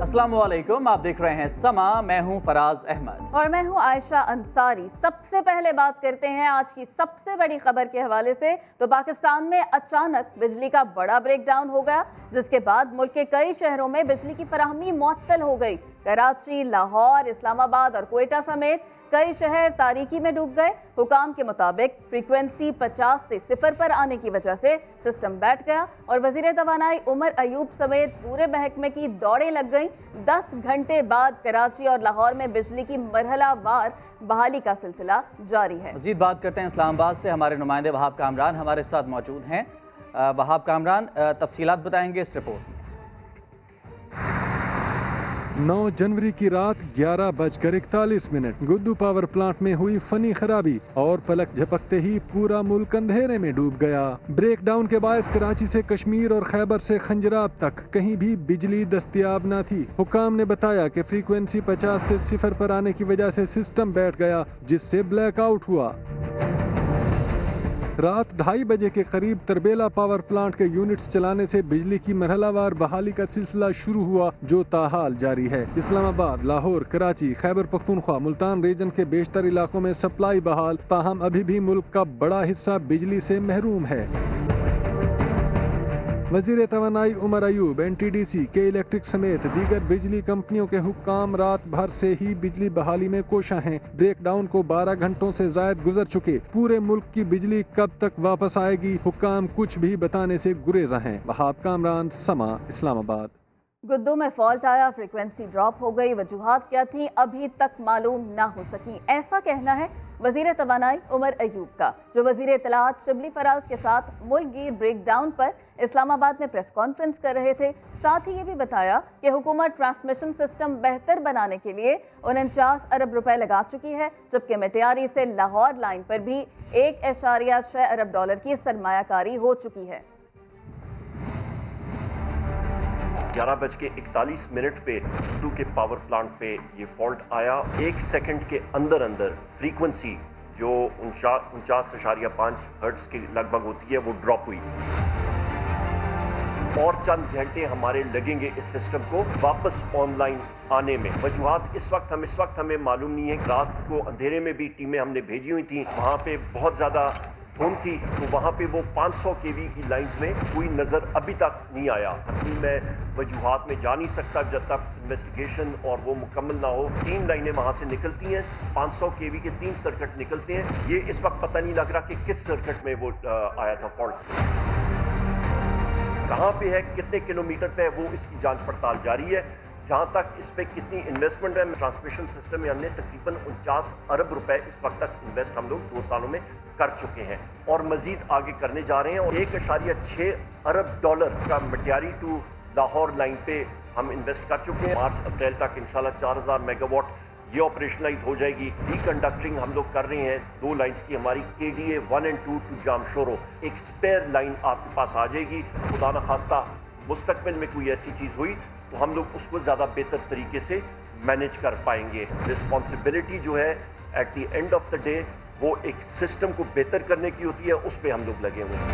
अस्सलाम वालेकुम, आप देख रहे हैं समा। मैं हूं फराज अहमद और मैं हूं आयशा अंसारी। सबसे पहले बात करते हैं आज की सबसे बड़ी खबर के हवाले से। तो पाकिस्तान में अचानक बिजली का बड़ा ब्रेकडाउन हो गया, जिसके बाद मुल्क के कई शहरों में बिजली की फराहमी मुअत्तल हो गई। कराची, लाहौर, इस्लामाबाद और क्वेटा समेत कई शहर तारीकी में डूब गए। हुकाम के मुताबिक फ्रीक्वेंसी 50 से 0 पर आने की वजह से सिस्टम बैठ गया और वजीर तवानाई उमर अयूब समेत पूरे महकमे की दौड़ें लग गईं। 10 घंटे बाद कराची और लाहौर में बिजली की मरहलावार बहाली का सिलसिला जारी है। मजीद बात करते हैं इस्लामाबाद से। हमारे नुमाइंदे वहाब कामरान हमारे साथ मौजूद हैं। वहाब कामरान, तफसीलात बताएंगे इस रिपोर्ट में। 9 जनवरी की रात 11:41 गुड्डू पावर प्लांट में हुई फनी खराबी और पलक झपकते ही पूरा मुल्क अंधेरे में डूब गया। ब्रेकडाउन के बायस कराची से कश्मीर और खैबर से खंजराब तक कहीं भी बिजली दस्तयाब न थी। हुकाम ने बताया कि फ्रीक्वेंसी 50 से 0 पर आने की वजह से सिस्टम बैठ गया, जिससे ब्लैक आउट हुआ। रात 2:30 बजे के करीब तरबेला पावर प्लांट के यूनिट्स चलाने से बिजली की मरहलावार बहाली का सिलसिला शुरू हुआ, जो ताहाल जारी है। इस्लामाबाद, लाहौर, कराची, खैबर पख्तूनख्वा, मुल्तान रीजन के बेशतर इलाकों में सप्लाई बहाल, ताहम अभी भी मुल्क का बड़ा हिस्सा बिजली से महरूम है। वजीर तवानाई उमर अयूब, NTDC, के इलेक्ट्रिक समेत दीगर बिजली कंपनियों के हुक्काम रात भर से ही बिजली बहाली में कोशा हैं। ब्रेकडाउन को 12 घंटों से जायद गुजर चुके। पूरे मुल्क की बिजली कब तक वापस आएगी, हुक्काम कुछ भी बताने से गुरेजा हैं। वहाब कामरान, समा, इस्लामाबाद। गुड्डू में फॉल्ट आया, फ्रीक्वेंसी ड्रॉप हो गई। वजूहात क्या थी अभी तक मालूम ना हो सकी, ऐसा कहना है वजीर तवानाई उमर अयूब का, जो वजीर इत्तलाआत शिबली फराज के साथ मुल्क गिर ब्रेकडाउन पर इस्लामाबाद में प्रेस कॉन्फ्रेंस कर रहे थे। साथ ही ये भी बताया कि हुकूमत ट्रांसमिशन सिस्टम बेहतर बनाने के लिए 49 अरब रुपए लगा चुकी है, जबकि मेटियारी से लाहौर लाइन पर भी 1.6 अरब डॉलर की सरमायाकारी हो चुकी है। 11:41 पे गुड्डू के पावर प्लांट पे ये फॉल्ट आया। 1 सेकंड के अंदर अंदर फ्रीक्वेंसी जो 49.5 हर्ट्ज के लगभग होती है वो ड्रॉप हुई। और चंद घंटे हमारे लगेंगे इस सिस्टम को वापस ऑनलाइन आने में। वजूहात इस वक्त हमें मालूम नहीं है। रात को अंधेरे में भी टीमें हमने भेजी हुई थी, वहां पे बहुत ज्यादा धुंध थी, तो वहां पे वो 500 kV की लाइंस में कोई नजर अभी तक नहीं आया। अभी मैं वजूहात में जा नहीं सकता जब तक इन्वेस्टिगेशन और वो मुकम्मल ना हो। 3 लाइनें वहां से निकलती हैं, 500 kV के 3 सर्किट निकलते हैं। ये इस वक्त पता नहीं लग रहा कि किस सर्किट में वो आया था फॉल्ट, कहां पे है, कितने किलोमीटर पे है, वो इसकी जांच पड़ताल जारी है। जहां तक इस पे कितनी इन्वेस्टमेंट है, ट्रांसमिशन सिस्टम में हमने तकरीबन 49 अरब रुपए इस वक्त तक इन्वेस्ट हम लोग 2 सालों में कर चुके हैं और मजीद आगे करने जा रहे हैं। और 1.6 अरब डॉलर का मटियारी टू लाहौर लाइन पे हम इन्वेस्ट कर चुके हैं। मार्च अप्रैल तक इंशाल्लाह 4000 मेगावाट ये ऑपरेशनलाइज हो जाएगी। रिकंडक्टिंग हम लोग कर रहे हैं 2 लाइन्स की, हमारी KDA 1 और 2 टू जामशोरो। एक स्पेयर लाइन आपके पास आ जाएगी। खुदा न खास्ता मुस्तकबिल में कोई ऐसी चीज हुई तो हम लोग उसको ज्यादा बेहतर तरीके से मैनेज कर पाएंगे। रिस्पॉन्सिबिलिटी जो है at the end of the day वो एक सिस्टम को बेहतर करने की होती है, उस पर हम लोग लगे हुए हैं।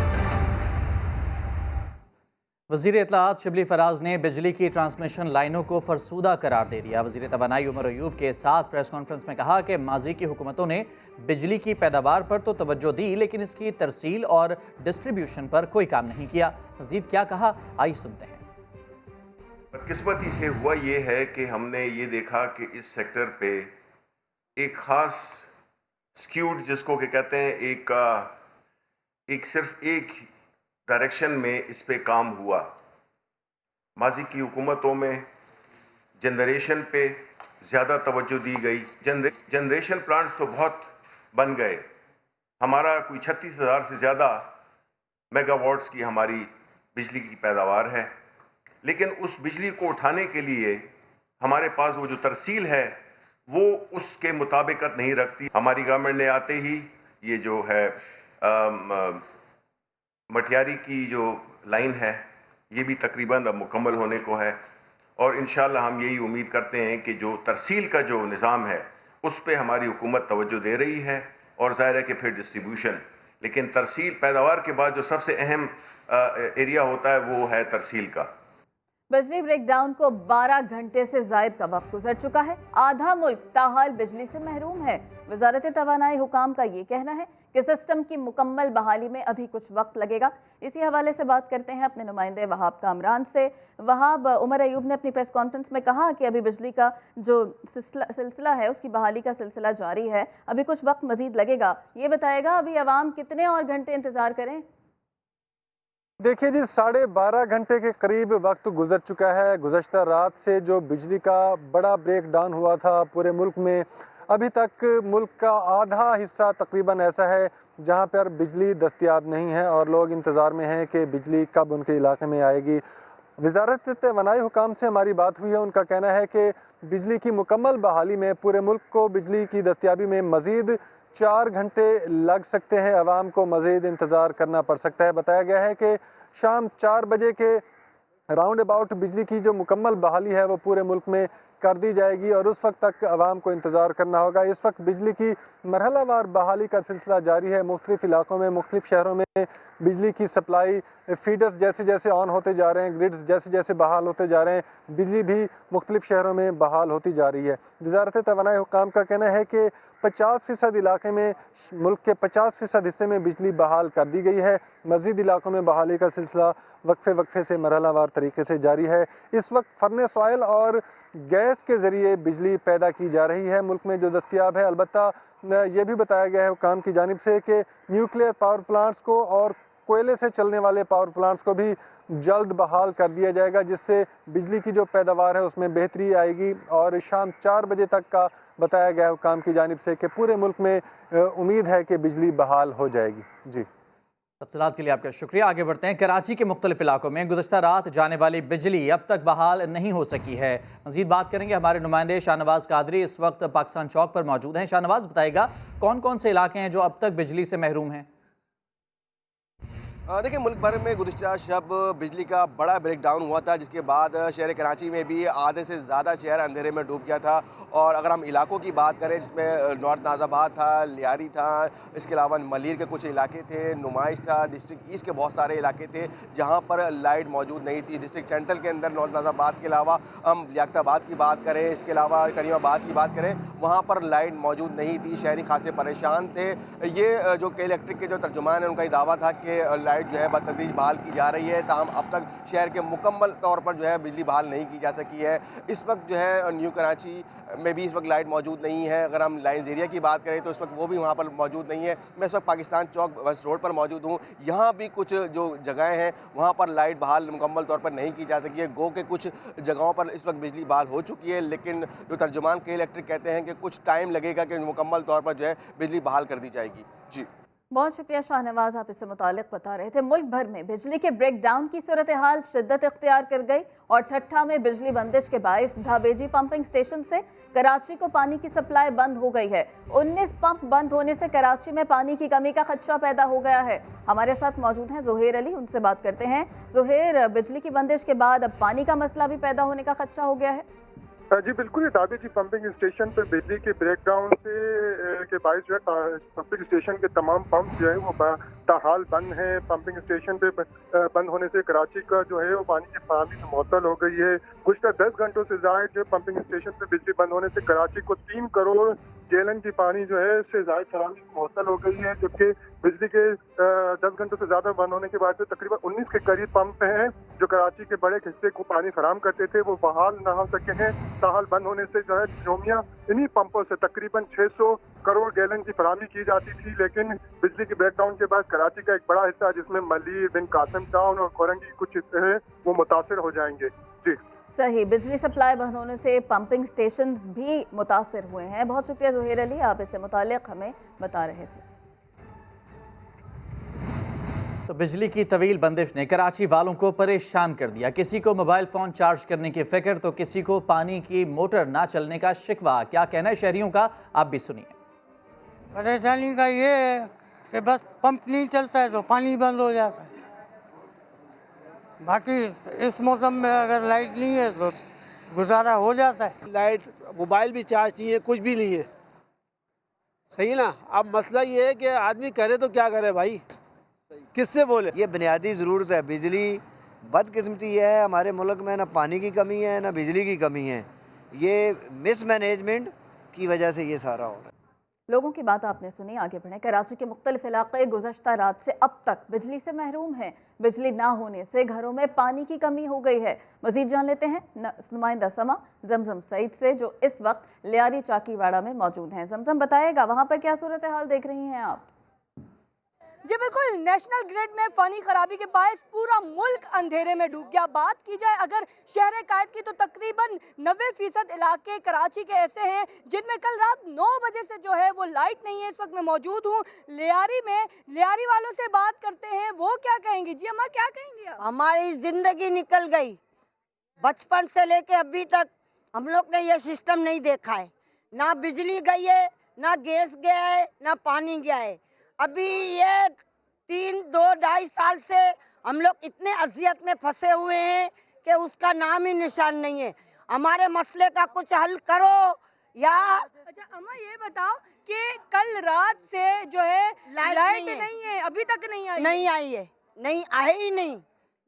वजीर इत्तलाआत शिबली फराज ने बिजली की ट्रांसमिशन लाइनों को फरसूदा करार दे दिया। वजीर तवानाई उमर अयूब के साथ प्रेस कॉन्फ्रेंस में कहा कि माजी की हुकूमतों ने बिजली की पैदावार पर तो तवज्जो दी, लेकिन इसकी तरसील और डिस्ट्रीब्यूशन पर कोई काम नहीं किया। मजीद क्या कहा, आइए सुनते हैं। बदकिस्मती से हुआ ये है कि हमने ये देखा कि इस सेक्टर पे एक खास स्क्यूड जिसको कि कहते हैं एक सिर्फ एक डायरेक्शन में इस पे काम हुआ। माजी की हुकूमतों में जनरेशन पे ज़्यादा तवज्जो दी गई। जनरेशन प्लांट्स तो बहुत बन गए। हमारा कोई 36,000 से ज़्यादा मेगावाट्स की हमारी बिजली की पैदावार है, लेकिन उस बिजली को उठाने के लिए हमारे पास वो जो तरसील है वो उसके मुताबिकत नहीं रखती। हमारी गवर्नमेंट ने आते ही ये जो है मटियारी की जो लाइन है ये भी तकरीबन अब मुकम्मल होने को है और इंशाल्लाह हम यही उम्मीद करते हैं कि जो तरसील का जो निज़ाम है उस पे हमारी हुकूमत तवज्जो दे रही है और ज़ाहिर है कि फिर डिस्ट्रीब्यूशन। लेकिन तरसील पैदावार के बाद जो सबसे अहम एरिया होता है वो है तरसील का। बिजली ब्रेकडाउन को 12 घंटे से जायद का वक्त गुजर चुका है। आधा मुल्क ताहाल बिजली से महरूम है। वजारत तवानाई हुकाम का ये कहना है कि सिस्टम की मुकम्मल बहाली में अभी कुछ वक्त लगेगा। इसी हवाले से बात करते हैं अपने नुमाइंदे वहाब कामरान से। वहाब, उमर अयूब ने अपनी प्रेस कॉन्फ्रेंस में कहा कि अभी बिजली का जो सिलसिला है उसकी बहाली का सिलसिला जारी है, अभी कुछ वक्त मजीद लगेगा। ये बताएगा अभी अवाम कितने और घंटे इंतजार करें? देखिए जी, 12.5 घंटे के करीब वक्त गुजर चुका है। गुज़श्ता रात से जो बिजली का बड़ा ब्रेक डाउन हुआ था पूरे मुल्क में, अभी तक मुल्क का आधा हिस्सा तकरीबन ऐसा है जहां पर बिजली दस्तयाब नहीं है और लोग इंतज़ार में हैं कि बिजली कब उनके इलाके में आएगी। वज़ारत तवानाई हुकाम से हमारी बात हुई है, उनका कहना है कि बिजली की मुकम्मल बहाली में पूरे मुल्क को बिजली की दस्तयाबी में मज़ीद 4 घंटे लग सकते हैं। आवाम को मज़ीद इंतज़ार करना पड़ सकता है। बताया गया है कि शाम 4 बजे के राउंड अबाउट बिजली की जो मुकम्मल बहाली है वो पूरे मुल्क में कर दी जाएगी और उस वक्त तक आवाम को इंतज़ार करना होगा। इस वक्त बिजली की मरहलावार बहाली का सिलसिला जारी है। मुख्तलिफ इलाकों में, मुख्तलिफ शहरों में बिजली की सप्लाई, फीडर्स जैसे जैसे ऑन होते जा रहे हैं, ग्रिड्स जैसे जैसे बहाल होते जा रहे हैं, बिजली भी मुख्तलिफ शहरों में बहाल होती जा रही है। वज़ारत तवानाई हुकाम का कहना है कि 50% इलाके में, मुल्क के 50% हिस्से में बिजली बहाल कर दी गई है। मज़ीद इलाकों में बहाली का सिलसिला वक्फे से मरहलावार तरीके से जारी है। इस वक्त फर्नेस ऑयल और गैस के ज़रिए बिजली पैदा की जा रही है मुल्क में जो दस्तयाब है। अलबत्ता ये भी बताया गया है हुकाम की जानिब से कि न्यूक्लियर पावर प्लांट्स को और कोयले से चलने वाले पावर प्लांट्स को भी जल्द बहाल कर दिया जाएगा, जिससे बिजली की जो पैदावार है उसमें बेहतरी आएगी। और शाम 4 बजे तक का बताया गया है हुकाम की जानिब से कि पूरे मुल्क में उम्मीद है कि बिजली बहाल हो जाएगी। जी, तफसीलात के लिए आपका शुक्रिया। आगे बढ़ते हैं। कराची के मुख्तलिफ इलाकों में गुज़श्ता रात जाने वाली बिजली अब तक बहाल नहीं हो सकी है। मज़ीद बात करेंगे हमारे नुमाइंदे शाहनवाज कादरी, इस वक्त पाकिस्तान चौक पर मौजूद हैं। शाहनवाज, बताएगा कौन कौन से इलाके हैं जो अब तक बिजली से महरूम हैं? देखिए, मुल्क भर में गुज़श्ता शब बिजली का बड़ा ब्रेक डाउन हुआ था, जिसके बाद शहर कराची में भी आधे से ज़्यादा शहर अंधेरे में डूब गया था। और अगर हम इलाकों की बात करें, जिसमें नॉर्थ नाज़ाबाद था, लियारी था, इसके अलावा मलीर के कुछ इलाके थे, नुमाइश था, डिस्ट्रिक्ट ईस्ट के बहुत सारे इलाके थे जहाँ पर लाइट मौजूद नहीं थी। डिस्ट्रिक्ट सेंट्रल के अंदर नॉर्थ नाज़ाबाद के अलावा हम लियाकताबाद की बात करें, इसके अलावा करीमाबाद की बात करें, वहाँ पर लाइट मौजूद नहीं थी। शहरी खासे परेशान थे। ये जो के इलेक्ट्रिक के जो तर्जुमान है, उनका दावा था कि लाइट जो है बतदरीज बहाल की जा रही है, ताहम अब तक शहर के मुकम्मल तौर पर जो है बिजली बहाल नहीं की जा सकी है। इस वक्त जो है न्यू कराची में भी इस वक्त लाइट मौजूद नहीं है। अगर हम लाइन्स एरिया की बात करें तो इस वक्त वो भी वहाँ पर मौजूद नहीं है। मैं इस वक्त पाकिस्तान चौक वेस्ट रोड पर मौजूद हूँ। यहाँ भी कुछ जो जगहें हैं वहाँ पर लाइट बहाल मुकम्मल तौर पर नहीं की जा सकी है। गो के कुछ जगहों पर इस वक्त बिजली बहाल हो चुकी है, लेकिन जो तर्जुमान के इलेक्ट्रिक कहते हैं कि कुछ टाइम लगेगा कि मुकम्मल तौर पर जो है बिजली बहाल कर दी जाएगी। जी, बहुत शुक्रिया शाहनवाज, आप इससे मुतालिक बता रहे थे। मुल्क भर में बिजली के ब्रेक डाउन की सूरत हाल शिद्दत इख्तियार कर गई और ठट्ठा में बिजली बंदिश के बायस धाबेजी पंपिंग स्टेशन से कराची को पानी की सप्लाई बंद हो गई है। 19 पंप बंद होने से कराची में पानी की कमी का खदशा पैदा हो गया है। हमारे साथ मौजूद हैं ज़ुहैर अली, उनसे बात करते हैं। ज़ुहैर, बिजली की बंदिश के बाद अब पानी का मसला भी पैदा होने का खदशा हो गया है? जी बिल्कुल, दाबेजी पंपिंग स्टेशन पर बिजली के ब्रेकडाउन से के बायस जो है पंपिंग स्टेशन के तमाम पंप जो है वो ताहाल बंद हैं। पंपिंग स्टेशन पे बंद होने से कराची का जो है वो पानी की फराहमी मुअत्तल हो गई है। गुज़श्ता 10 घंटों से ज़ायद जो पंपिंग स्टेशन पे बिजली बंद होने से कराची को 3 करोड़ गैलन की पानी जो है इससे ज़ायद फराहमी मुअत्तल हो गई है, जबकि बिजली के 10 घंटों से ज़्यादा बंद होने के बाद जो तकरीबन 19 के करीब पंप हैं जो कराची के बड़े हिस्से को पानी फराहम करते थे वो बहाल न हो सके हैं। ताहाल बंद होने से जो है जोमिया इन्हीं पंपों से तकरीबन 600 करोड़ गैलन की फराहमी की जाती थी, लेकिन बिजली के ब्रेकडाउन के बाद कराची का एक बड़ा हिस्सा जिसमें मलीर, बिन कासिम टाउन और कोरंगी कुछ हिस्से हैं वो मुतासिर हो जाएंगे। जी सही, बिजली सप्लाई बंद होने से पंपिंग स्टेशंस भी मुतासिर हुए हैं। बहुत शुक्रिया ज़ुहैर अली, आप इससे मुतालिक हमें बता रहे थे। तो बिजली की तवील बंदिश ने कराची वालों को परेशान कर दिया। किसी को मोबाइल फ़ोन चार्ज करने की फिक्र तो किसी को पानी की मोटर ना चलने का शिकवा। क्या कहना है शहरियों का, आप भी सुनिए। परेशानी का ये है कि बस पंप नहीं चलता है तो पानी बंद हो जाता है। बाकी इस मौसम में अगर लाइट नहीं है तो गुजारा हो जाता है। लाइट, मोबाइल भी चार्ज नहीं है, कुछ भी नहीं है, सही ना। अब मसला ये है कि आदमी करे तो क्या करे भाई, किससे बोले। ये बुनियादी ज़रूरत है। बिजली بدقسمتی یہ ہے ہمارے ملک میں نہ پانی کی کمی ہے نہ بجلی کی کمی ہے. یہ مس مینجمنٹ کی وجہ سے یہ سارا ہو رہا ہے. لوگوں کی بات آپ نے سنی. آگے بڑھیں. کراچی کے مختلف علاقے گزشتہ رات سے اب تک بجلی سے محروم ہیں. بجلی نہ ہونے سے گھروں میں پانی کی کمی ہو گئی ہے. مزید جان لیتے ہیں نمائندہ سما زمزم سعید سے جو اس وقت لیاری چاکی واڑہ میں موجود ہیں. زمزم بتائے گا وہاں پر کیا صورتحال دیکھ رہی ہیں آپ؟ جی بالکل، نیشنل گریڈ میں فنی خرابی کے باعث پورا ملک اندھیرے میں ڈوب گیا. بات کی جائے اگر شہر قائد کی تو تقریباً 90% علاقے کراچی کے ایسے ہیں جن میں کل رات 9 بجے سے جو ہے وہ لائٹ نہیں ہے. اس وقت میں موجود ہوں لیاری میں. لیاری والوں سے بات کرتے ہیں، وہ کیا کہیں گی؟ جی اماں کیا کہیں گی آپ؟ ہماری زندگی نکل گئی، بچپن سے لے کے ابھی تک ہم لوگ نے یہ سسٹم نہیں دیکھا ہے. نہ بجلی گئی ہے، نہ گیس گیا ہے، نہ پانی گیا ہے. ابھی یہ 2-2.5 سال سے ہم لوگ اتنے اذیت میں پھنسے ہوئے ہیں کہ اس کا نام ہی نشان نہیں ہے. ہمارے مسئلے کا کچھ حل کرو یا اچھا اماں یہ بتاؤ کہ کل رات سے جو ہے لائٹ نہیں ہے، ابھی تک نہیں آئی؟ نہیں آئی ہے، نہیں آئے ہی نہیں،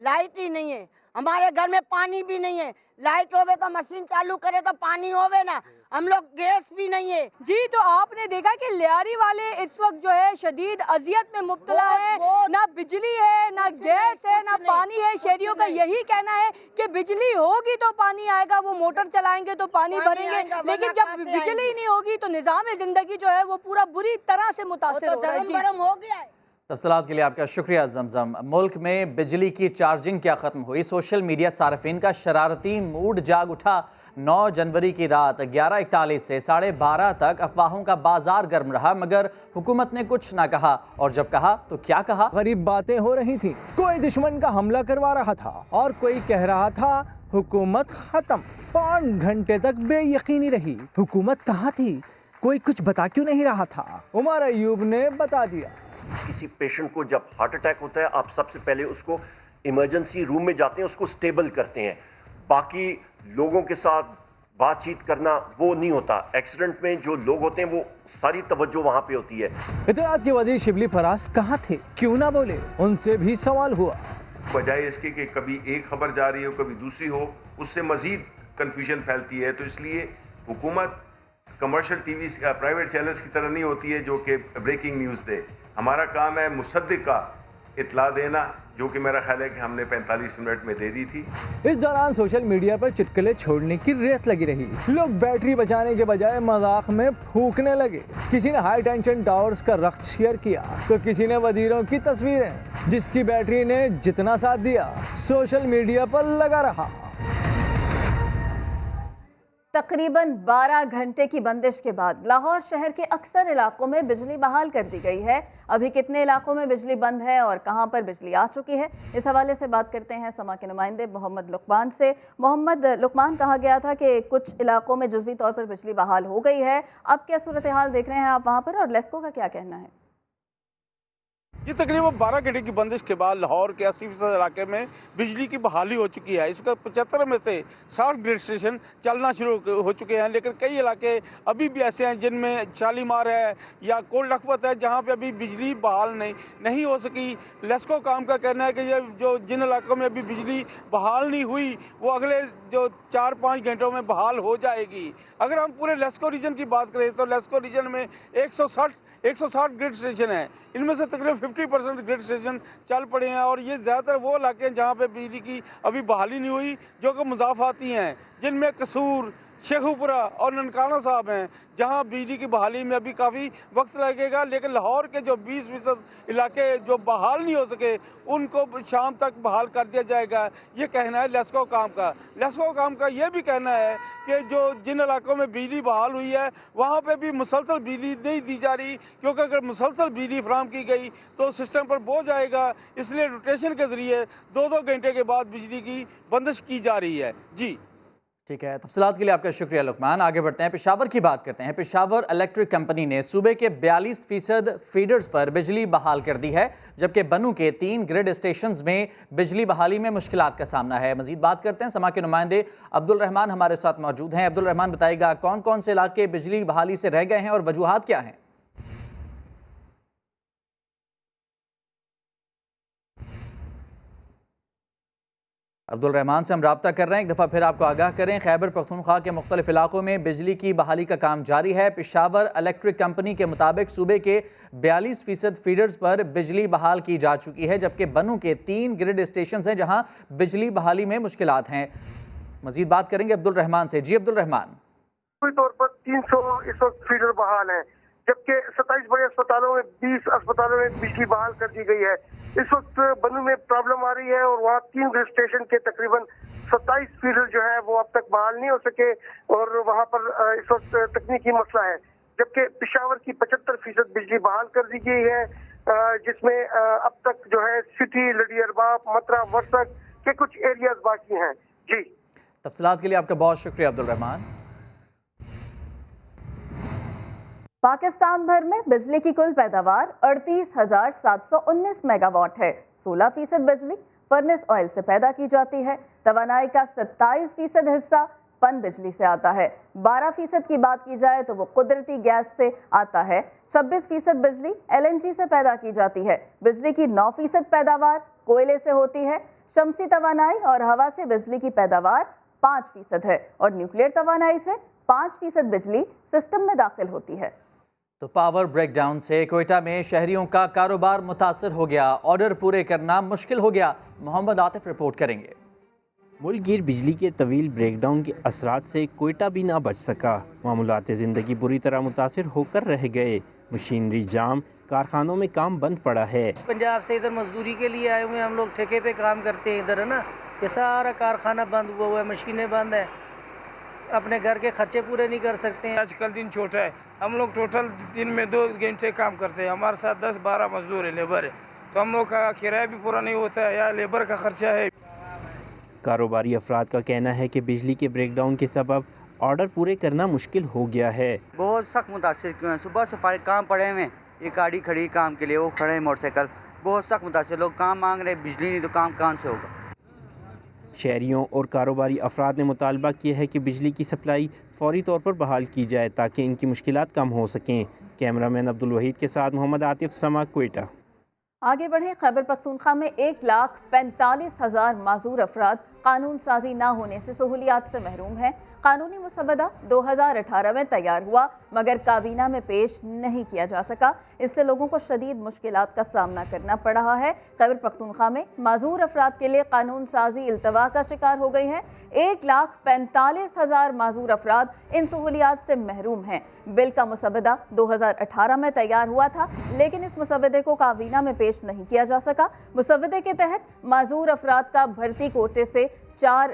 لائٹ ہی نہیں ہے. ہمارے گھر میں پانی بھی نہیں ہے. لائٹ ہوئے تو مشین چالو کرے تو پانی ہوئے نا. ہم لوگ گیس بھی نہیں ہے. جی تو آپ نے دیکھا کہ لیاری والے اس وقت جو ہے شدید اذیت میں مبتلا ہے. نہ بجلی ہے، نہ گیس ہے، نہ پانی ہے. شہریوں کا یہی کہنا ہے کہ بجلی ہوگی تو پانی آئے گا، وہ موٹر چلائیں گے تو پانی بھریں گے، لیکن جب بجلی نہیں ہوگی تو نظام زندگی جو ہے وہ پورا بری طرح سے متاثر ہو رہا ہے. جی تفصیلات کے لیے آپ کا شکریہ زمزم. ملک میں بجلی کی چارجنگ کیا ختم ہوئی؟ سوشل میڈیا صارفین کا شرارتی موڈ جاگ اٹھا. 9 جنوری کی رات 11:41 سے 12:30 تک افواہوں کا بازار گرم رہا، مگر حکومت نے کچھ نہ کہا، اور جب کہا تو کیا کہا؟ غریب باتیں ہو رہی تھیں. کوئی دشمن کا حملہ کروا رہا تھا اور کوئی کہہ رہا تھا حکومت ختم. 5 گھنٹے تک بے یقینی رہی. حکومت کہاں تھی؟ کوئی کچھ بتا کیوں نہیں رہا تھا؟ عمر ایوب نے بتا دیا. کسی پیشنٹ کو جب ہارٹ اٹیک ہوتا ہے آپ سب سے پہلے اس کو ایمرجنسی روم میں جاتے ہیں، اس کو سٹیبل کرتے ہیں. باقی لوگوں کے ساتھ بات چیت کرنا وہ نہیں ہوتا. ایکسیڈنٹ میں جو لوگ ہوتے ہیں وہ ساری توجہ وہاں پہ ہوتی ہے. اطلاعات کے وزیر شبلی فراز کہاں تھے؟ کیوں نہ بولے؟ ان سے بھی سوال ہوا. بجائے اس کے کہ کبھی ایک خبر جا رہی ہو کبھی دوسری ہو، اس سے مزید کنفیوژن پھیلتی ہے. تو اس لیے حکومت commercial T V private channels کی طرح نہیں ہوتی ہے جو کہ بریکنگ نیوز دے. ہمارا کام ہے مصدقہ اطلاع دینا، جو کہ میرا خیال ہے کہ ہم نے 45 منٹ میں دے دی تھی. اس دوران سوشل میڈیا پر چٹکلے چھوڑنے کی ریت لگی رہی. لوگ بیٹری بچانے کے بجائے مذاق میں پھونکنے لگے. کسی نے ہائی ٹینشن ٹاورز کا رقص شیئر کیا تو کسی نے وزیروں کی تصویریں. جس کی بیٹری نے جتنا ساتھ دیا سوشل میڈیا پر لگا رہا. تقریباً 12 گھنٹے کی بندش کے بعد لاہور شہر کے اکثر علاقوں میں بجلی بحال کر دی گئی ہے. ابھی کتنے علاقوں میں بجلی بند ہے اور کہاں پر بجلی آ چکی ہے، اس حوالے سے بات کرتے ہیں سما کے نمائندے محمد لقمان سے. محمد لقمان، کہا گیا تھا کہ کچھ علاقوں میں جزوی طور پر بجلی بحال ہو گئی ہے، اب کیا صورتحال دیکھ رہے ہیں آپ وہاں پر، اور لیسکو کا کیا کہنا ہے؟ یہ تقریباً 12 گھنٹے کی بندش کے بعد لاہور کے 80% علاقے میں بجلی کی بحالی ہو چکی ہے. اس کا 75 میں سے 60 گریڈ اسٹیشن چلنا شروع ہو چکے ہیں، لیکن کئی علاقے ابھی بھی ایسے ہیں جن میں شالیمار ہے یا کول لکھپت ہے جہاں پہ ابھی بجلی بحال نہیں ہو سکی. لیسکو کام کا کہنا ہے کہ یہ جو جن علاقوں میں ابھی بجلی بحال نہیں ہوئی وہ اگلے جو 4-5 گھنٹوں میں بحال ہو جائے گی. اگر ہم پورے لیسکو ریجن کی بات کریں تو لیسکو ریجن میں 160 گریڈ اسٹیشن ہیں. ان میں سے تقریباً 50% گریڈ اسٹیشن چل پڑے ہیں، اور یہ زیادہ تر وہ علاقے ہیں جہاں پہ بجلی کی ابھی بحالی نہیں ہوئی، جو کہ مضافاتی ہیں، جن میں قصور، شیخوپورہ اور ننکانہ صاحب ہیں، جہاں بجلی کی بحالی میں ابھی کافی وقت لگے گا. لیکن لاہور کے جو 20% علاقے جو بحال نہیں ہو سکے ان کو شام تک بحال کر دیا جائے گا. یہ کہنا ہے لیسکو کام کا. لیسکو کام کا یہ بھی کہنا ہے کہ جن علاقوں میں بجلی بحال ہوئی ہے وہاں پہ بھی مسلسل بجلی نہیں دی جا رہی، کیونکہ اگر مسلسل بجلی فراہم کی گئی تو سسٹم پر بوجھ آئے گا. اس لیے روٹیشن کے ذریعے 2 گھنٹے کے بعد بجلی کی بندش کی جا رہی ہے. جی ٹھیک ہے، تفصیلات کے لیے آپ کا شکریہ لقمان. آگے بڑھتے ہیں، پشاور کی بات کرتے ہیں. پشاور الیکٹرک کمپنی نے صوبے کے 42% فیڈرز پر بجلی بحال کر دی ہے، جبکہ بنو کے 3 گریڈ اسٹیشنز میں بجلی بحالی میں مشکلات کا سامنا ہے. مزید بات کرتے ہیں، سما کے نمائندے عبدالرحمان ہمارے ساتھ موجود ہیں. عبدالرحمان بتائے گا کون کون سے علاقے بجلی بحالی سے رہ گئے ہیں اور وجوہات کیا ہیں؟ عبد الرحمان سے ہم رابطہ کر رہے ہیں، ایک دفعہ پھر آپ کو آگاہ کریں، خیبر پختونخوا کے مختلف علاقوں میں بجلی کی بحالی کا کام جاری ہے۔ پشاور الیکٹرک کمپنی کے مطابق صوبے کے 42% فیڈرز پر بجلی بحال کی جا چکی ہے، جبکہ بنوں کے 3 گرڈ اسٹیشنز ہیں جہاں بجلی بحالی میں مشکلات ہیں۔ مزید بات کریں گے عبد الرحمان سے۔ جی عبد الرحمان، طور پر 300 اس وقت فیڈر بحال ہیں، جبکہ 27 بڑے اسپتالوں میں 20 اسپتالوں میں بجلی بحال کر دی گئی ہے۔ اس وقت بنو میں پرابلم آ رہی ہے اور وہاں 3 گریڈ اسٹیشن کے تقریباً 27 فیڈر جو ہے وہ اب تک بحال نہیں ہو سکے اور وہاں پر اس وقت تکنیکی مسئلہ ہے، جبکہ پشاور کی 75% بجلی بحال کر دی گئی ہے، جس میں اب تک جو ہے سٹی، لڑی ارباب، مترا، ورسک کے کچھ ایریاز باقی ہیں۔ جی تفصیلات کے لیے آپ کا بہت شکریہ عبد الرحمان۔ پاکستان بھر میں بجلی کی کل پیداوار 38,719 میگا واٹ ہے۔ 16% بجلی فرنس آئل سے پیدا کی جاتی ہے۔ توانائی کا 27% حصہ پن بجلی سے آتا ہے۔ 12% کی بات کی جائے تو وہ قدرتی گیس سے آتا ہے۔ 26% بجلی LNG سے پیدا کی جاتی ہے۔ بجلی کی 9% پیداوار کوئلے سے ہوتی ہے۔ شمسی توانائی اور ہوا سے بجلی کی پیداوار 5% ہے اور نیوکلیئر توانائی سے 5% بجلی سسٹم میں داخل ہوتی ہے۔ تو پاور بریک ڈاؤن سے کوئٹہ میں شہریوں کا کاروبار متاثر ہو گیا، آرڈر پورے کرنا مشکل ہو گیا۔ محمد عاطف رپورٹ کریں گے۔ ملک گیر بجلی کے طویل بریک ڈاؤن کے اثرات سے کوئٹہ بھی نہ بچ سکا۔ معمولات زندگی بری طرح متاثر ہو کر رہ گئے۔ مشینری جام، کارخانوں میں کام بند پڑا ہے۔ پنجاب سے ادھر مزدوری کے لیے آئے ہوئے، ہم لوگ ٹھیکے پہ کام کرتے ہیں ادھر، ہے نا، یہ سارا کارخانہ بند ہوا ہے، مشینیں بند ہیں، اپنے گھر کے خرچے پورے نہیں کر سکتے ہیں۔ آج کل دن چھوٹا ہے، ہم لوگ ٹوٹل دن میں 2 گھنٹے کام کرتے ہیں، ہمارے ساتھ 10-12 مزدور ہے، لیبر ہے، تو ہم لوگ کا کرایہ بھی پورا نہیں ہوتا ہے یا لیبر کا خرچہ ہے۔ کاروباری افراد کا کہنا ہے کہ بجلی کے بریک ڈاؤن کے سبب آرڈر پورے کرنا مشکل ہو گیا ہے۔ بہت سخت متاثر کیوں ہیں، صبح صفائی کام پڑے ہوئے، یہ گاڑی کھڑی کام کے لیے، وہ کھڑے ہیں موٹر سائیکل، بہت سخت متاثر، لوگ کام مانگ رہے، بجلی نہیں تو کام کہاں سے ہوگا۔ شہریوں اور کاروباری افراد نے مطالبہ کیا ہے کہ بجلی کی سپلائی فوری طور پر بحال کی جائے تاکہ ان کی مشکلات کم ہو سکیں۔ کیمرہ مین عبد الوحید کے ساتھ محمد عاطف، سما، کوئٹہ۔ آگے بڑھیں، خیبر پختونخوا میں 1,45,000 معذور افراد قانون سازی نہ ہونے سے سہولیات سے محروم ہیں۔ قانونی مسودہ 2018 میں تیار ہوا مگر کابینہ میں پیش نہیں کیا جا سکا، اس سے لوگوں کو شدید مشکلات کا سامنا کرنا پڑ رہا ہے۔ خیبر پختونخوا میں معذور افراد کے لیے قانون سازی التوا کا شکار ہو گئی ہے۔ 1,45,000 معذور افراد ان سہولیات سے محروم ہیں۔ بل کا مسودہ 2018 میں تیار ہوا تھا لیکن اس مسودے کو کابینہ میں پیش نہیں کیا جا سکا۔ مسودے کے تحت معذور افراد کا بھرتی کوٹے سے 4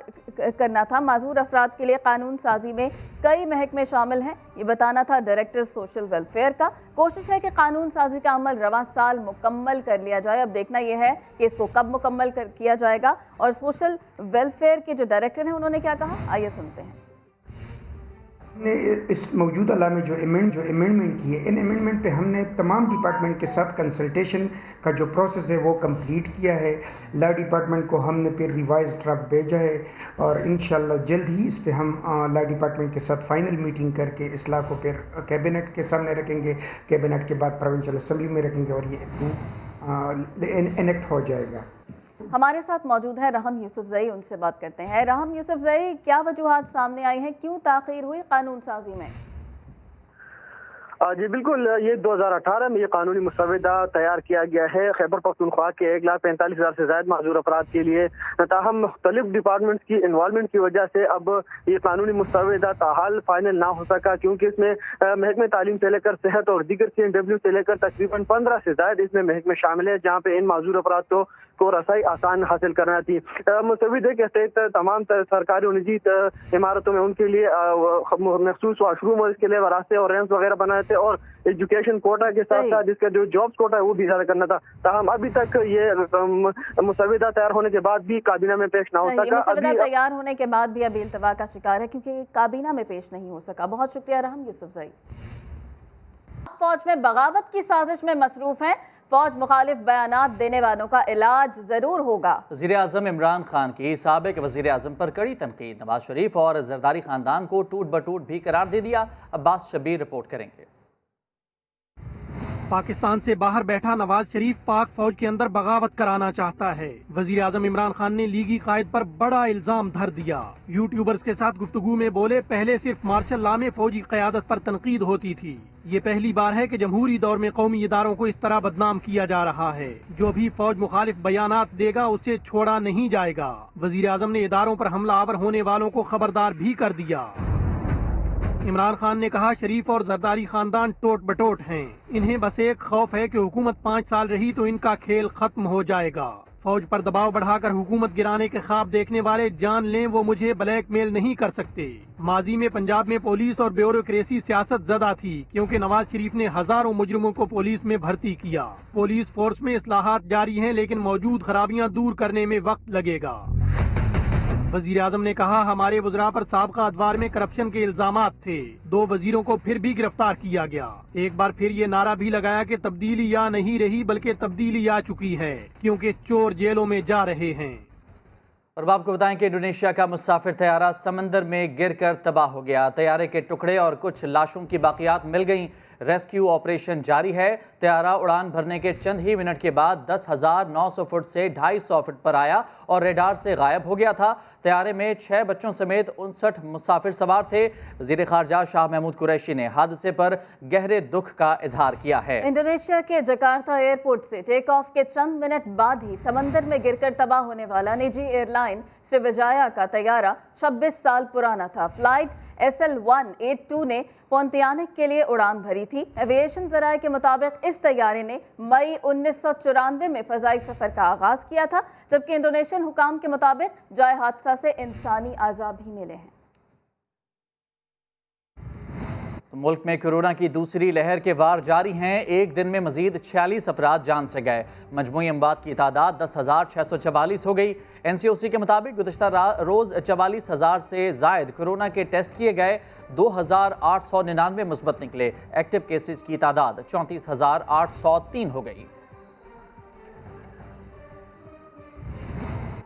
کرنا تھا۔ معذور افراد کے لیے قانون سازی میں کئی محکمے شامل ہیں، یہ بتانا تھا ڈائریکٹر سوشل ویلفیئر کا۔ کوشش ہے کہ قانون سازی کا عمل رواں سال مکمل کر لیا جائے۔ اب دیکھنا یہ ہے کہ اس کو کب مکمل کیا جائے گا اور سوشل ویلفیئر کے جو ڈائریکٹر ہیں انہوں نے کیا کہا، آئیے سنتے ہیں۔ نے اس موجودہ لا میں جو امینڈمنٹ کی ہے، ان امینڈمنٹ پہ ہم نے تمام ڈپارٹمنٹ کے ساتھ کنسلٹیشن کا جو پروسیس ہے وہ کمپلیٹ کیا ہے۔ لا ڈپارٹمنٹ کو ہم نے پھر ریوائز ڈرافٹ بھیجا ہے اور انشاءاللہ جلد ہی اس پہ ہم لا ڈپارٹمنٹ کے ساتھ فائنل میٹنگ کر کے اس لا کو پھر کیبنٹ کے سامنے رکھیں گے، کیبنٹ کے بعد پروونشل اسمبلی میں رکھیں گے اور یہ انیکٹ ہو جائے گا۔ ہمارے ساتھ موجود ہے رحم یوسف زئی، ان سے بات کرتے ہیں۔ رحم یوسف زئی، کیا وجوہات سامنے آئی ہیں، کیوں تاخیر ہوئی قانون سازی میں؟ جی بالکل، یہ 2018 میں یہ قانونی مسودہ تیار کیا گیا ہے خیبر پختونخوا کے 1,45,000 سے زائد معذور افراد کے لیے، تاہم مختلف ڈپارٹمنٹس کی انوالومنٹ کی وجہ سے اب یہ قانونی مسودہ تاحال فائنل نہ ہو سکا، کیونکہ اس میں محکمہ تعلیم سے لے کر صحت اور دیگر CNW سے لے کر تقریباً 15 سے زائد اس میں محکمے شامل ہیں جہاں پہ ان معذور افراد کو رسائی آسان حاصل کرنا تھی۔ مسودے کے تحت تمام سرکاری اور نجی عمارتوں میں ان کے لیے مخصوص واش روم اور اس کے لیے وراستے اور ریمپس وغیرہ بنائے تھے اور ایجوکیشن کوٹا کے ساتھ ساتھ جس کا جو جابس کوٹا ہے وہ بھی زیادہ کرنا تھا، تاہم ابھی تک یہ مسودہ تیار ہونے کے بعد بھی کابینہ میں پیش نہ ہو سکا۔ مسودہ تیار ہونے کے بعد بھی ابھی التوا کا شکار ہے کیونکہ کابینہ میں پیش نہیں ہو سکا۔ بہت شکریہ رحم یوسف زئی۔ فوج میں بغاوت کی سازش میں مصروف ہیں، فوج مخالف بیانات دینے والوں کا علاج ضرور ہوگا۔ وزیر اعظم عمران خان کی سابق وزیر اعظم پر کڑی تنقید، نواز شریف اور زرداری خاندان کو ٹوٹ بٹوٹ بھی قرار دے دیا۔ عباس شبیر رپورٹ کریں گے۔ पाकिस्तान से बाहर बैठा नवाज शरीफ पाक फौज के अंदर बगावत कराना चाहता है। वजीर आजम इमरान खान ने लीगी कायद पर बड़ा इल्जाम धर दिया। यूट्यूबर्स के साथ गुफ्तगू में बोले, पहले सिर्फ मार्शल लॉ में फौजी क़यादत पर तनकीद होती थी, ये पहली बार है कि जमहूरी दौर में कौमी इदारों को इस तरह बदनाम किया जा रहा है। जो भी फौज मुखालिफ बयानात देगा उसे छोड़ा नहीं जाएगा। वजीर आजम ने इदारों पर हमलावर होने वालों को खबरदार भी कर दिया। इमरान खान ने कहा, शरीफ और जरदारी खानदान टोट बटोट हैं, इन्हें बस एक खौफ है कि हुकूमत 5 साल रही तो इनका खेल खत्म हो जाएगा। फौज पर दबाव बढ़ाकर हुकूमत गिराने के ख्वाब देखने वाले जान लें वो मुझे ब्लैकमेल नहीं कर सकते। माजी में पंजाब में पुलिस और ब्यूरोक्रेसी सियासत ज़दा थी, क्योंकि नवाज शरीफ ने हजारों मुजरिमों को पुलिस में भर्ती किया। पुलिस फोर्स में इस्लाहात जारी हैं, लेकिन मौजूद खराबियां दूर करने में वक्त लगेगा। वजीर आजम ने कहा, हमारे वज़रा पर साबका अदवार में करप्शन के इल्जामात थे, 2 वजीरों को फिर भी गिरफ्तार किया गया। एक बार फिर ये नारा भी लगाया कि तब्दीली या नहीं रही बल्कि तब्दीली आ चुकी है, क्योंकि चोर जेलों में जा रहे हैं। और अब आपको बताएं कि इंडोनेशिया का मुसाफिर तैयारा समंदर में गिरकर तबाह हो गया। तैयारे के टुकड़े और कुछ लाशों की बाकियात मिल गईं। रेस्क्यू ऑपरेशन जारी है। तैयारा उड़ान भरने के चंद ही मिनट के बाद 10,900 फुट से 250 फुट पर आया और रेडार से गायब हो गया था। तैयारे में 6 बच्चों समेत 59 मुसाफिर सवार थे। वज़ीर ख़ारजा शाह महमूद कुरैशी ने हादसे पर गहरे दुख का इजहार किया है। इंडोनेशिया के जकार्ता एयरपोर्ट से टेक ऑफ के चंद मिनट बाद ही समंदर में गिरकर तबाह होने वाला निजी एयरलाइन श्रीविजया का तैयारा 26 साल पुराना था। फ्लाइट SL-182 ने पोंटियानिक के लिए उड़ान भरी थी। एविएशन ज़राए के मुताबिक इस तैयारे ने मई 1994 में फ़ज़ाई सफ़र का आगाज़ किया था, जबकि इंडोनेशियन हुकाम के मुताबिक जाए हादसा से इंसानी आज़ा भी मिले हैं। तो मुल्क में कोरोना की दूसरी लहर के वार जारी हैं। एक दिन में मजीद 46 अफराद जान से गए। मजमूई अमवात की तादाद 10,644 हो गई। NCOC के मुताबिक गुज़श्ता रोज़ 44,000 से ज़ायद कोरोना के टेस्ट किए गए। 2,899 मुस्बत निकले। एक्टिव केसेस की तादाद 34,803 हो गई।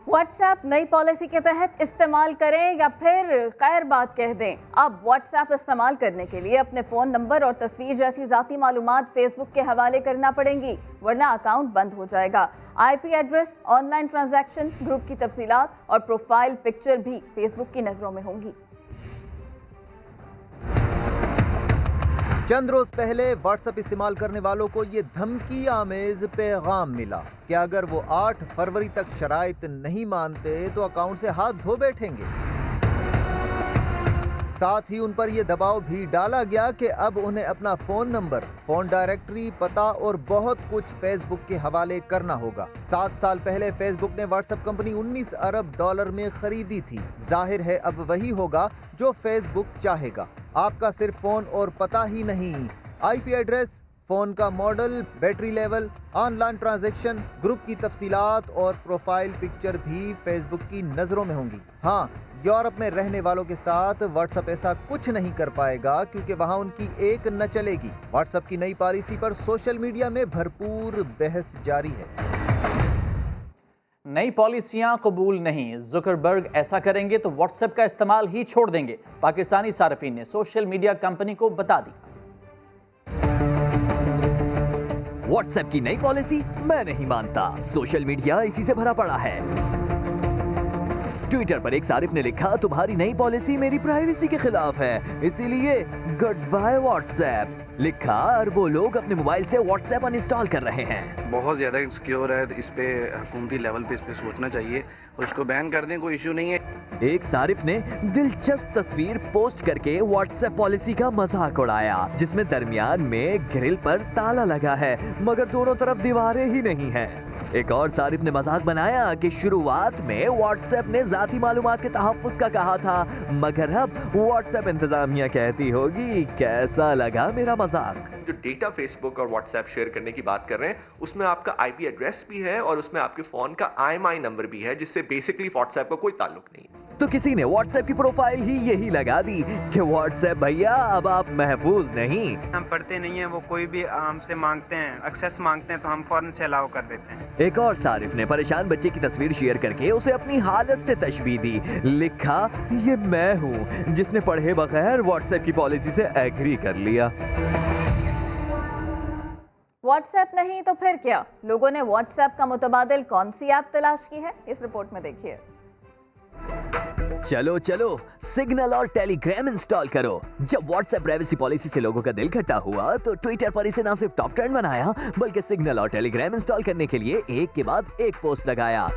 व्हाट्सएप नई पॉलिसी के तहत इस्तेमाल करें या फिर खैर बात कह दें। अब व्हाट्सएप इस्तेमाल करने के लिए अपने फ़ोन नंबर और तस्वीर जैसी ज़ाती मालूमात फेसबुक के हवाले करना पड़ेंगी, वरना अकाउंट बंद हो जाएगा। IP address, online transaction, group की तफसीलात और प्रोफाइल पिक्चर भी फेसबुक की नज़रों में होंगी। चंद रोज पहले व्हाट्सएप इस्तेमाल करने वालों को ये धमकी आमेज पैगाम मिला कि अगर वो 8 फरवरी तक शराइत नहीं मानते तो अकाउंट से हाथ धो बैठेंगे। साथ ही उन पर यह दबाव भी डाला गया कि अब उन्हें अपना फोन नंबर, फोन डायरेक्टरी, पता और बहुत कुछ फेसबुक के हवाले करना होगा। 7 साल पहले फेसबुक ने व्हाट्सएप कंपनी $19 अरब में खरीदी थी। जाहिर है अब वही होगा जो फेसबुक चाहेगा। आपका सिर्फ फोन और पता ही नहीं, IP एड्रेस, फोन का model, battery level, online transaction, group की तफसीलात और प्रोफाइल पिक्चर भी फेसबुक की नजरों में होंगी। हाँ, यूरोप में रहने वालों के साथ व्हाट्सएप ऐसा कुछ नहीं कर पाएगा, क्योंकि वहां उनकी एक न चलेगी। व्हाट्सएप की नई पॉलिसी पर सोशल मीडिया में भरपूर बहस जारी है। नई पॉलिसियां कबूल नहीं, जुकरबर्ग ऐसा करेंगे तो व्हाट्सएप का इस्तेमाल ही छोड़ देंगे, पाकिस्तानी सार्फिन ने सोशल मीडिया कंपनी को बता दी। व्हाट्सएप की नई पॉलिसी मैं नहीं मानता, सोशल मीडिया इसी से भरा पड़ा है। ट्विटर पर एक सारिफ ने लिखा, तुम्हारी नई पॉलिसी मेरी प्राइवेसी के खिलाफ है, इसीलिए गुड बाय व्हाट्सएप। लिखा, अरबों लोग अपने मोबाइल से व्हाट्सएप अनइंस्टॉल कर रहे हैं। बहुत ज़्यादा इनसिक्योर है, इस पे हुकूमती लेवल पे इस पे सोचना चाहिए और इसको बैन कर दें, कोई इशू नहीं है। एक सारिफ ने दिलचस्प तस्वीर पोस्ट करके व्हाट्सएप पॉलिसी का मजाक उड़ाया, जिसमें दरमियान में ग्रिल पर ताला लगा है मगर दोनों तरफ दीवारें ही नहीं है। एक और सारिफ ने मजाक बनाया कि शुरुआत में व्हाट्सएप ने जाती मालूमात के तहफ़्फ़ुज़ का कहा था, मगर अब व्हाट्सएप इंतजामिया कहती होगी। कैसा लगा मेरा मजाक? जो डेटा फेसबुक और व्हाट्सएप शेयर करने की बात कर रहे हैं, उसमें आपका IP एड्रेस भी है और उसमें आपके फोन का IMEI नंबर भी है, जिससे बेसिकली व्हाट्सएप का कोई ताल्लुक नहीं। तो किसी ने व्हाट्सएप की प्रोफाइल ही यही लगा दी कि व्हाट्सएप भैया अब आप महफूज नहीं। हम पढ़ते नहीं है, वो कोई भी हमसे मांगते हैं, एक्सेस मांगते हैं तो हम फौरन से अलाउ कर देते हैं। एक और सारिफ ने परेशान बच्चे की तस्वीर शेयर करके उसे अपनी हालत से तशबीह दी। लिखा, ये मैं हूँ जिसने पढ़े बगैर व्हाट्सएप की पॉलिसी से एग्री कर लिया। व्हाट्स ऐप नहीं तो फिर क्या? लोगों ने व्हाट्स ऐप का मुतबादिल कौन सी ऐप तलाश की है, इस रिपोर्ट में देखिए। चलो चलो सिग्नल और टेलीग्राम इंस्टॉल करो। जब व्हाट्सएप प्राइवेसी पॉलिसी से लोगों का दिल खट्टा हुआ तो ट्विटर पर इसे ना सिर्फ टॉप ट्रेंड बनाया बल्कि सिग्नल और टेलीग्राम इंस्टॉल करने के लिए एक के बाद एक पोस्ट लगाया।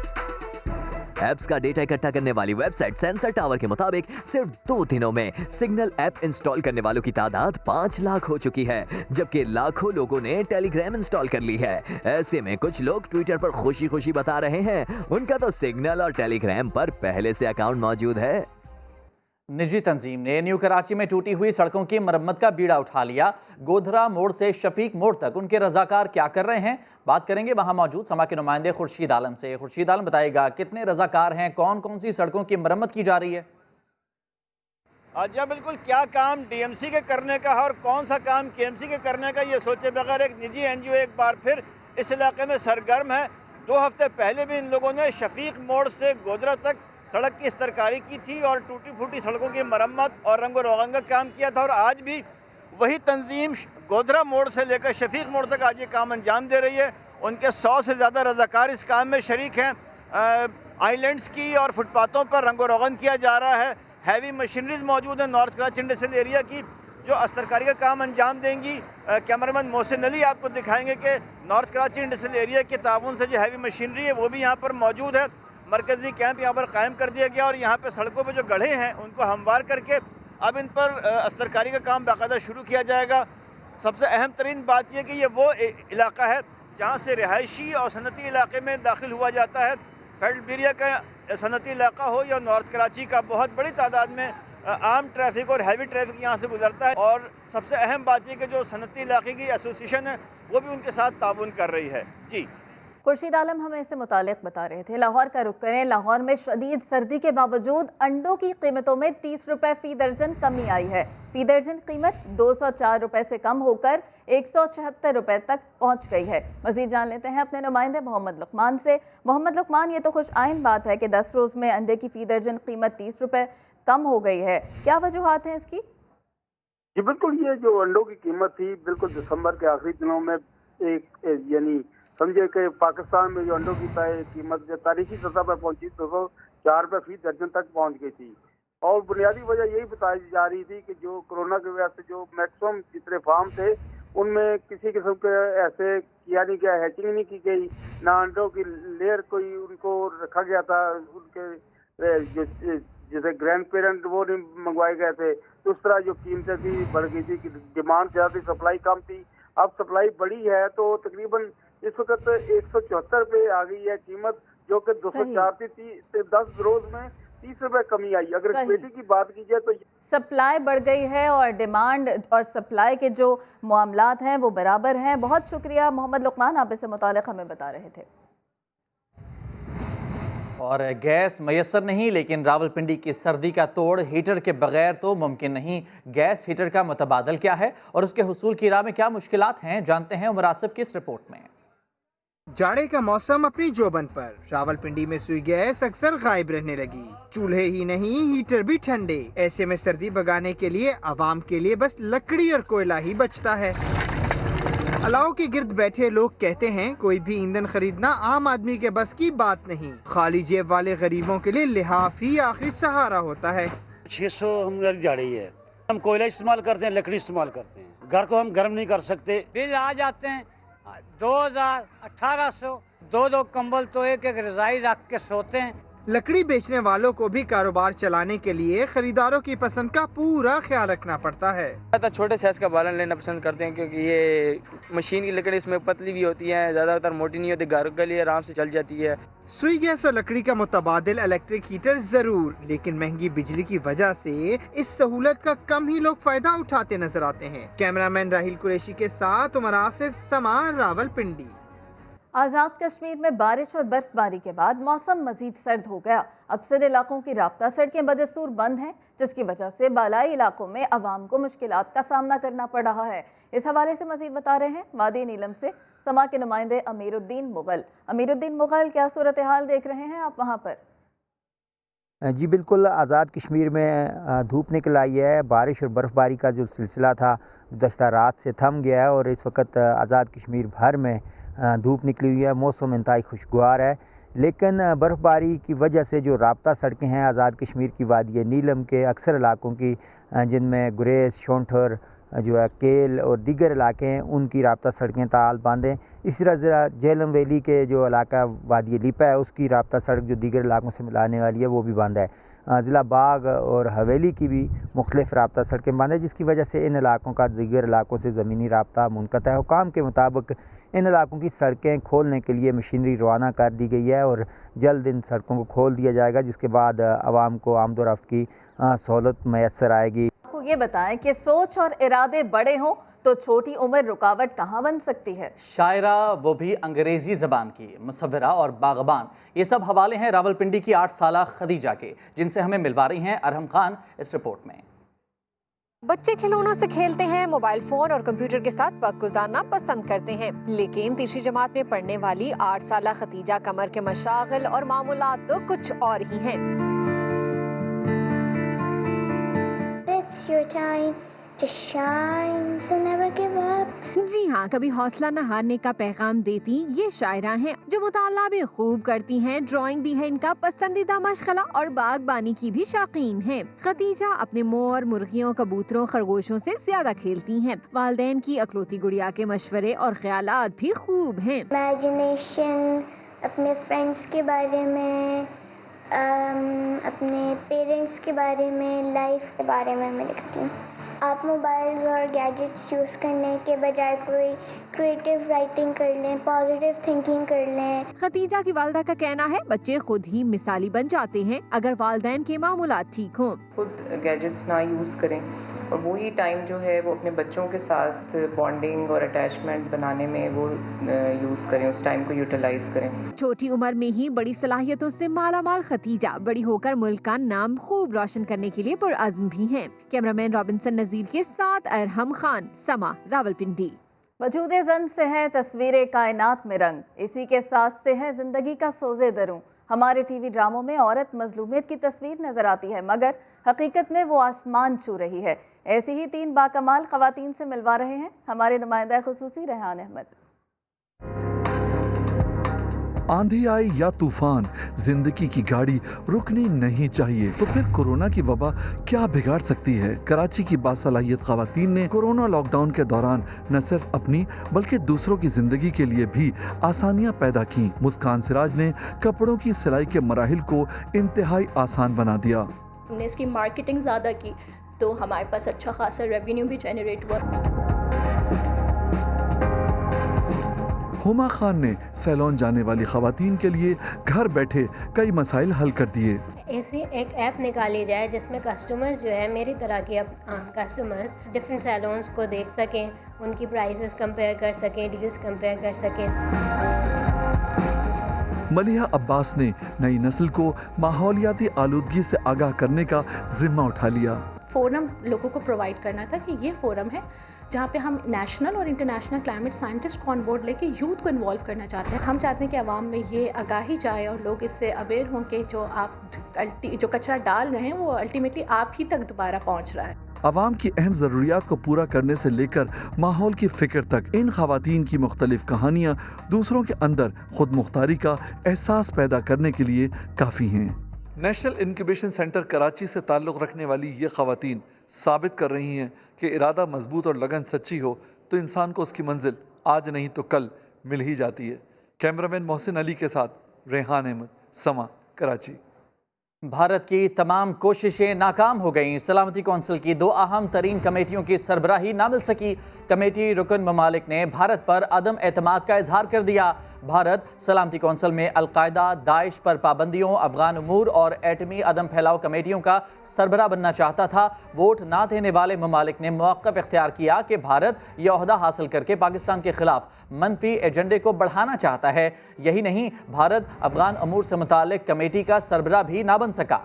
ऐप्स का डेटा इकट्ठा करने वाली वेबसाइट सेंसर टावर के मुताबिक सिर्फ 2 दिनों में सिग्नल ऐप इंस्टॉल करने वालों की तादाद 5 लाख हो चुकी है, जबकि लाखों लोगों ने टेलीग्राम इंस्टॉल कर ली है। ऐसे में कुछ लोग ट्विटर पर खुशी खुशी बता रहे हैं उनका तो सिग्नल और टेलीग्राम पर पहले से अकाउंट मौजूद है। निजी तंजीम ने न्यू कराची में टूटी हुई सड़कों की मरम्मत का बीड़ा उठा लिया। गोधरा मोड़ से शफीक मोड़ तक उनके रजाकार क्या कर रहे हैं, बात करेंगे वहां मौजूद समा के नुमाइंदे खुर्शीद आलम से। खुर्शीद आलम बताएगा कितने रजाकार हैं, कौन कौन सी सड़कों की मरम्मत की जा रही है? जी बिल्कुल, क्या काम डीएमसी के करने का है और कौन सा काम केएमसी के करने का, ये सोचे बगैर एक निजी एनजीओ एक बार फिर इस इलाके में सरगर्म है। 2 हफ्ते पहले भी इन लोगों ने शफीक मोड़ से गोधरा तक सड़क की इस्तरकारी की थी और टूटी फूटी सड़कों की मरम्मत और रंग रोगन का काम किया था, और आज भी वही तंजीम गोधरा मोड़ से लेकर शफीक मोड़ तक आज ये काम अंजाम दे रही है। उनके 100 से ज़्यादा रज़ाकार इस काम में शरीक हैं। आइलैंड्स की और फुटपाथों पर रंग रोगन किया जा रहा है। हैवी मशीनरीज मौजूद है नॉर्थ कराची इंडस्ट्रियल एरिया की जो अस्तरकारी का काम अंजाम देंगी। कैमरामैन मोहसिन अली आपको दिखाएंगे कि नॉर्थ कराची इंडस्ट्रियल एरिया के ताउन से जो हैवी मशीनरी है वो भी यहाँ पर मौजूद है। मरकज़ी कैंप यहाँ पर कायम कर दिया गया और यहाँ पे सड़कों पे जो गड्ढे हैं उनको हमवार करके अब इन पर अस्तरकारी का काम बाकायदा शुरू किया जाएगा। सबसे अहम तरीन बात यह कि ये वो इलाका है जहाँ से रिहायशी और सनती इलाके में दाखिल हुआ जाता है। फेल्ड बिरिया का सनती इलाका हो या नॉर्थ कराची का, बहुत बड़ी तादाद में आम ट्रैफिक और हैवी ट्रैफिक यहाँ से गुजरता है। और सबसे अहम बात यह कि जो सनती इलाके की एसोसिएशन है वो भी उनके साथ ताउन कर रही है। जी खुर्शीद आलम हमें इससे मुतालिक बता रहे थे। लाहौर का रुख करें। लाहौर में शदीद सर्दी के बावजूद अंडों की कीमतों में 30 रुपए फी दर्जन कमी आई है। फी दर्जन कीमत 204 रुपए से कम होकर 176 रुपए तक पहुंच गई है। मजीद जान लेते हैं अपने नुमाइंदे मोहम्मद लुकमान से। मोहम्मद लुकमान, ये तो खुश आइन बात है कि 10 रोज़ में अंडे की फी दर्जन कीमत 30 रुपए कम हो गई है, क्या वजूहात हैं इसकी? जी बिल्कुल, ये जो अंडों की कीमत थी बिल्कुल दिसंबर के आखिरी दिनों में एक यानी समझे कि पाकिस्तान में जो अंडों की कीमत जो तारीखी सतह पर पहुंची 204 रुपये फी दर्जन तक पहुंच गई थी। और बुनियादी वजह यही बताई जा रही थी कि जो कोरोना की वजह से जो मैक्सिमम जितने फार्म थे उनमें किसी किस्म के ऐसे किया नहीं गया, हैचिंग नहीं की गई, ना अंडों की लेयर कोई उनको रखा गया था, उनके जो जैसे ग्रैंड पेरेंट वो नहीं मंगवाए गए थे। तो उस तरह जो कीमतें थी बढ़ गई थी कि डिमांड ज़्यादा थी, सप्लाई कम थी। अब सप्लाई बढ़ी है तो तकरीबन इस वक्त 174 रुपये आ गई है कीमत, जो कि 204 थी। 10 रोज में 30 रुपये कमी आई। अगर पेटी की बात की जाए तो सप्लाई बढ़ गई है और डिमांड और सप्लाई के जो मामलात हैं वो बराबर हैं। बहुत शुक्रिया मोहम्मद लुकमान, आप इससे मुतालिक हमें बता रहे थे। और गैस मैसर नहीं, लेकिन रावलपिंडी की सर्दी का तोड़ हीटर के बगैर तो मुमकिन नहीं। गैस हीटर का मुतबादल क्या है और उसके हुसूल की राह में क्या मुश्किलात हैं, जानते हैं उमर आसिफ की इस रिपोर्ट में। जाड़े का मौसम अपनी जोबन पर। रावलपिंडी में सुई गैस अक्सर गायब रहने लगी। चूल्हे ही नहीं हीटर भी ठंडे। ऐसे में सर्दी भगाने के लिए आवाम के लिए बस लकड़ी और कोयला ही बचता है। अलाव के गिर्द बैठे लोग कहते हैं कोई भी ईंधन खरीदना आम आदमी के बस की बात नहीं। खाली जेब वाले गरीबों के लिए लिहाफ ही आखिरी सहारा होता है। 600 हमारी दिहाड़ी है, हम कोयला इस्तेमाल करते हैं, लकड़ी इस्तेमाल करते हैं, घर को हम गर्म नहीं कर सकते। बिल आ जाते हैं 2000, 1800, 2 कंबल तो एक रजाई रख के सोते हैं। लकड़ी बेचने वालों को भी कारोबार चलाने के लिए खरीदारों की पसंद का पूरा ख्याल रखना पड़ता है। ज़्यादा छोटे साइज का बालन लेना पसंद करते हैं क्योंकि ये मशीन की लकड़ी इसमें पतली भी होती है, ज़्यादातर मोटी नहीं होती, घरों के लिए आराम से चल जाती है। सुई गैस और लकड़ी का मुतबादिल इलेक्ट्रिक हीटर जरूर, लेकिन महंगी बिजली की वजह से इस सहूलत का कम ही लोग फायदा उठाते नजर आते हैं। कैमरामैन राहिल कुरैशी के साथ उमर आसिफ, समा, रावलपिंडी। आज़ाद कश्मीर में बारिश और बर्फबारी के बाद मौसम मजीद सर्द हो गया। अक्सर इलाकों की राब्ता सड़कें बदस्तूर बंद हैं, जिसकी वजह से बालाई इलाकों में आवाम को मुश्किलात का सामना करना पड़ रहा है। इस हवाले से मजीद बता रहे हैं वादी नीलम से समा के नुमाइंदे अमीरुद्दीन मुगल। अमीरुद्दीन मुगल, क्या सूरत हाल देख रहे हैं आप वहाँ पर? جی بالکل، آزاد کشمیر میں دھوپ نکل آئی ہے. بارش اور برف باری کا جو سلسلہ تھا گزشتہ رات سے تھم گیا ہے اور اس وقت آزاد کشمیر بھر میں دھوپ نکلی ہوئی ہے. موسم انتہائی خوشگوار ہے، لیکن برف باری کی وجہ سے جو رابطہ سڑکیں ہیں آزاد کشمیر کی وادی نیلم کے اکثر علاقوں کی، جن میں گریز، شونٹھر جو ہے کیل اور دیگر علاقے ہیں، ان کی رابطہ سڑکیں تاحال بند ہیں. اسی طرح ضلع جہلم ویلی کے جو علاقہ وادی لیپا ہے اس کی رابطہ سڑک جو دیگر علاقوں سے ملانے والی ہے وہ بھی بند ہے. ضلع باغ اور حویلی کی بھی مختلف رابطہ سڑکیں بند ہیں، جس کی وجہ سے ان علاقوں کا دیگر علاقوں سے زمینی رابطہ منقطع ہے. حکام کے مطابق ان علاقوں کی سڑکیں کھولنے کے لیے مشینری روانہ کر دی گئی ہے اور جلد ان سڑکوں کو کھول دیا جائے گا، جس کے بعد عوام کو آمد و رفت کی سہولت میسر آئے گی. یہ بتائیں کہ سوچ اور ارادے بڑے ہوں تو چھوٹی عمر رکاوٹ کہاں بن سکتی ہے؟ شاعرہ، وہ بھی انگریزی زبان کی، مصورہ اور باغبان، یہ سب حوالے ہیں راولپنڈی کی 8 سالہ خدیجہ کے، جن سے ہمیں ملوا رہی ہیں ارحم خان اس رپورٹ میں. بچے کھلونوں سے کھیلتے ہیں، موبائل فون اور کمپیوٹر کے ساتھ وقت گزارنا پسند کرتے ہیں، لیکن تیسری جماعت میں پڑھنے والی 8 سالہ خدیجہ قمر کے مشاغل اور معمولات تو کچھ اور ہی ہیں. It's your time to shine, so never give up. جی ہاں، کبھی حوصلہ نہ ہارنے کا پیغام دیتی یہ شاعرہ ہیں جو مطالعہ بھی خوب کرتی ہیں. ڈرائنگ بھی ہے ان کا پسندیدہ مشغلہ اور باغبانی کی بھی شوقین ہیں. خدیجہ اپنے مور، مرغیوں، کبوتروں، خرگوشوں سے زیادہ کھیلتی ہیں. والدین کی اکلوتی گڑیا کے مشورے اور خیالات بھی خوب ہیں. Imagination، اپنے فرینڈس کے بارے میں، اپنے پیرنٹس کے بارے میں، لائف کے بارے میں لکھتی ہوں. آپ موبائل اور گیجٹس یوز کرنے کے بجائے کوئی کریٹیو رائٹنگ کر لیں، پازیٹیو تھنکنگ کر لیں. خدیجہ کی والدہ کا کہنا ہے بچے خود ہی مثالی بن جاتے ہیں اگر والدین کے معمولات ٹھیک ہوں. خود گیجٹس نہ یوز کریں اور وہی ٹائم جو ہے وہ اپنے بچوں کے ساتھ بانڈنگ اور اٹیچمنٹ بنانے میں وہ یوز کریں، اس ٹائم کو یوٹیلائز کریں. چھوٹی عمر میں ہی بڑی صلاحیتوں سے مالا مال خدیجہ بڑی ہو کر ملک کا نام خوب روشن کرنے کے لیے پرعزم بھی ہیں. کیمرامین رابنسن نذیر کے ساتھ ارحم خان، سما، راولپنڈی. وجود زن سے ہے تصویر کائنات میں رنگ، اسی کے ساتھ سے ہے زندگی کا سوزے دروں. ہمارے ٹی وی ڈراموں میں عورت مظلومیت کی تصویر نظر آتی ہے، مگر حقیقت میں وہ آسمان چھو رہی ہے. ایسی ہی 3 باکمال خواتین سے ملوا رہے ہیں ہمارے نمائندہ خصوصی ریحان احمد. آندھی آئے یا طوفان، زندگی کی گاڑی رکنی نہیں چاہیے. تو پھر کورونا کی وبا کیا بگاڑ سکتی ہے؟ کراچی کی باصلاحیت خواتین نے کورونا لاک ڈاؤن کے دوران نہ صرف اپنی بلکہ دوسروں کی زندگی کے لیے بھی آسانیاں پیدا کی. مسکان سراج نے کپڑوں کی سلائی کے مراحل کو انتہائی آسان بنا دیا. ہم نے اس کی مارکیٹنگ زیادہ کی تو ہمارے پاس اچھا خاصا ریونیو بھی جنریٹ ہوا. ہما خان نے سیلون جانے والی خواتین کے لیے گھر بیٹھے کئی مسائل حل کر دیے. ایسی ایک ایپ نکالی جائے جس میں کسٹمرز جو ہے میری طرح کے کسٹمرز ڈفرینٹ سیلونز کو دیکھ سکیں، ان کی پرائسز کمپیئر کر سکیں، ڈیلز کمپیئر کر سکیں. ملیحہ عباس نے نئی نسل کو ماحولیاتی آلودگی سے آگاہ کرنے کا ذمہ اٹھا لیا. فورم لوگوں کو پرووائڈ کرنا تھا کہ یہ فورم ہے جہاں پہ ہم نیشنل اور انٹرنیشنل کلائمیٹ سائنٹسٹ کو آن بورڈ لے کے یوتھ کو انوالو کرنا چاہتے ہیں. ہم چاہتے ہیں کہ عوام میں یہ آگاہی جائے اور لوگ اس سے اویئر ہوں کہ جو کچرا ڈال رہے ہیں وہ الٹیمیٹلی آپ ہی تک دوبارہ پہنچ رہا ہے. عوام کی اہم ضروریات کو پورا کرنے سے لے کر ماحول کی فکر تک، ان خواتین کی مختلف کہانیاں دوسروں کے اندر خود مختاری کا احساس پیدا کرنے کے لیے کافی ہیں. نیشنل انکیوبیشن سینٹر کراچی سے تعلق رکھنے والی یہ خواتین ثابت کر رہی ہیں کہ ارادہ مضبوط اور لگن سچی ہو تو انسان کو اس کی منزل آج نہیں تو کل مل ہی جاتی ہے. کیمرامین محسن علی کے ساتھ ریحان احمد، سما، کراچی. بھارت کی تمام کوششیں ناکام ہو گئیں. سلامتی کونسل کی 2 اہم ترین کمیٹیوں کی سربراہی نہ مل سکی. کمیٹی رکن ممالک نے بھارت پر عدم اعتماد کا اظہار کر دیا. بھارت سلامتی کونسل میں القاعدہ، داعش پر پابندیوں، افغان امور اور ایٹمی عدم پھیلاؤ کمیٹیوں کا سربراہ بننا چاہتا تھا. ووٹ نہ دینے والے ممالک نے موقف اختیار کیا کہ بھارت یہ عہدہ حاصل کر کے پاکستان کے خلاف منفی ایجنڈے کو بڑھانا چاہتا ہے. یہی نہیں، بھارت افغان امور سے متعلق کمیٹی کا سربراہ بھی نہ بن سکا.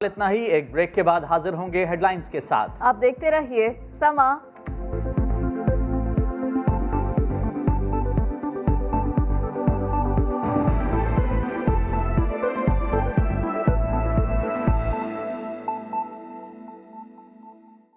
اتنا ہی. ایک بریک کے بعد حاضر ہوں گے ہیڈ لائنز کے ساتھ. آپ دیکھتے رہیے سما.